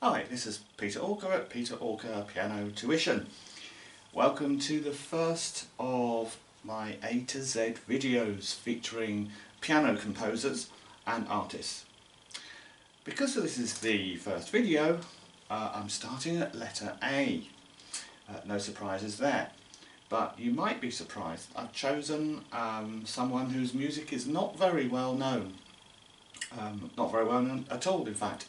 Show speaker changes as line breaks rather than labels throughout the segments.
Hi, this is Peter Orker at Peter Orker Piano Tuition. Welcome to the first of my A to Z videos featuring piano composers and artists. Because this is the first video, I'm starting at letter A. No surprises there. But you might be surprised. I've chosen someone whose music is not very well known. Not very well known at all, in fact.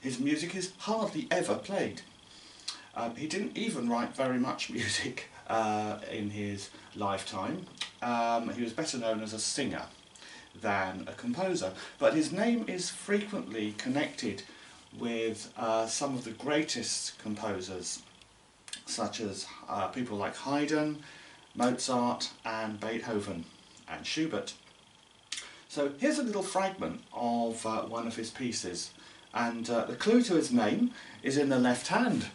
His music is hardly ever played. He didn't even write very much music in his lifetime. He was better known as a singer than a composer, but his name is frequently connected with some of the greatest composers, such as people like Haydn, Mozart and Beethoven and Schubert. So here's a little fragment of one of his pieces, and the clue to his name is in the left hand.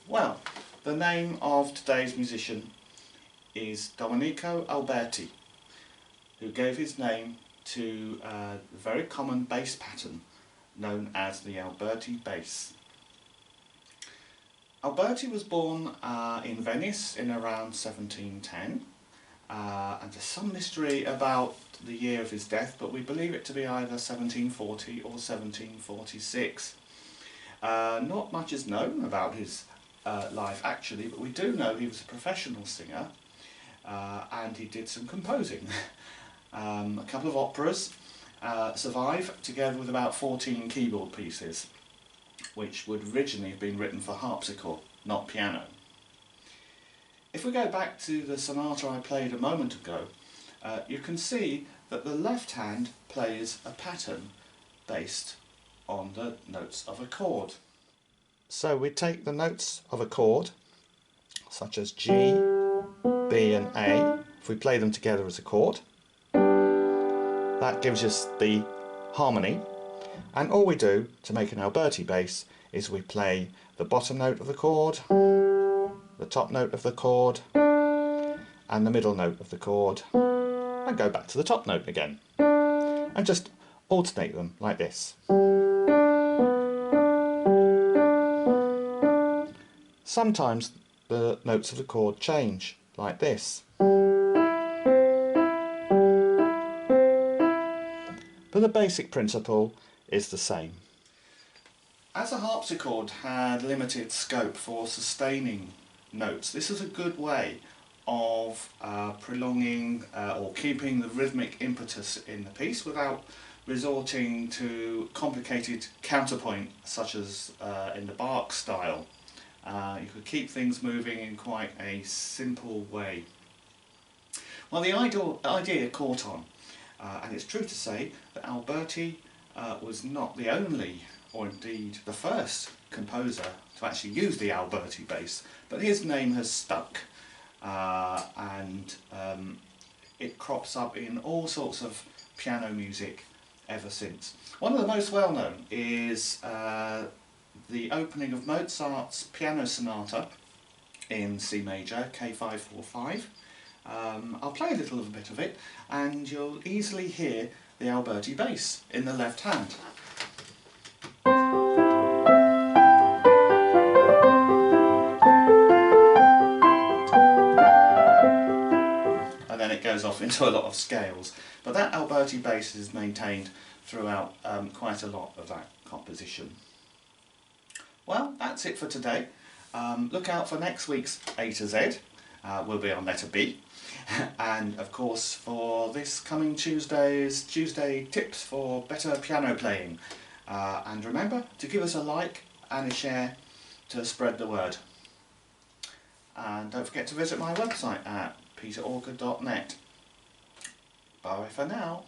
Well, the name of today's musician is Domenico Alberti, who gave his name to a very common bass pattern known as the Alberti bass. Alberti was born in Venice in around 1710, and there's some mystery about the year of his death, but we believe it to be either 1740 or 1746. Not much is known about his life actually, but we do know he was a professional singer, and he did some composing. A couple of operas survive, together with about 14 keyboard pieces, which would originally have been written for harpsichord, not piano. If we go back to the sonata I played a moment ago, you can see that the left hand plays a pattern based on the notes of a chord. So we take the notes of a chord, such as G, B and A. If we play them together as a chord, that gives us the harmony, and all we do to make an Alberti bass is we play the bottom note of the chord, the top note of the chord and the middle note of the chord, and go back to the top note again, and just alternate them like this. Sometimes the notes of the chord change like this, but the basic principle is the same. As a harpsichord had limited scope for sustaining notes, this is a good way of prolonging or keeping the rhythmic impetus in the piece without resorting to complicated counterpoint such as in the Bach style. You could keep things moving in quite a simple way. Well, the idea caught on, and it's true to say that Alberti was not the only, or indeed the first, composer to actually use the Alberti bass, but his name has stuck, and it crops up in all sorts of piano music ever since. One of the most well known is the opening of Mozart's piano sonata in C major, K545. I'll play a little bit of it and you'll easily hear the Alberti bass in the left hand. And then it goes off into a lot of scales, but that Alberti bass is maintained throughout quite a lot of that composition. Well, that's it for today. Look out for next week's A to Z. We'll be on letter B. And of course for this coming Tuesday's Tuesday tips for better piano playing. And remember to give us a like and a share to spread the word. And don't forget to visit my website at peterorker.net. Bye for now.